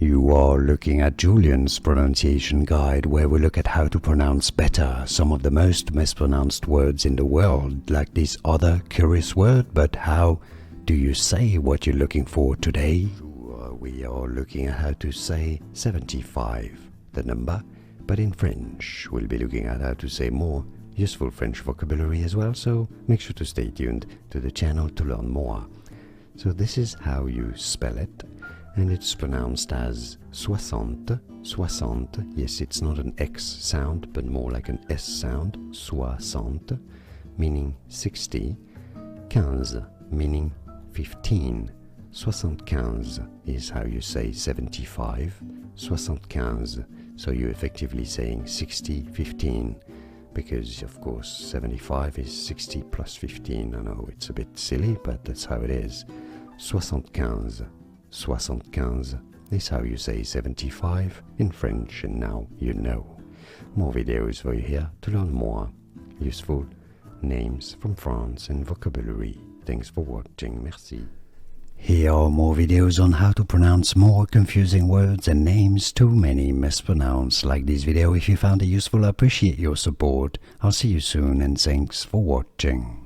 You are looking at Julian's pronunciation guide, where we look at how to pronounce better some of the most mispronounced words in the world, like this other curious word. But how do you say what you're looking for today? We are looking at how to say 75, the number, but in French. We'll be looking at how to say more useful French vocabulary as well, so make sure to stay tuned to the channel to learn more. So this is how you spell it. And it's pronounced as soixante, soixante. Yes, it's not an X sound, but more like an S sound, soixante, meaning 60, quinze, meaning 15. Soixante-quinze is how you say 75, soixante-quinze, so you're effectively saying 60, 15, because of course 75 is 60 plus 15. I know it's a bit silly, but that's how it is. Soixante-quinze. Soixante-quinze is how you say 75 in French, and now you know. More videos for you here to learn more useful names from France and vocabulary. Thanks for watching. Merci. Here are more videos on how to pronounce more confusing words and names too many mispronounced. Like this video if you found it useful. I appreciate your support. I'll see you soon, and thanks for watching.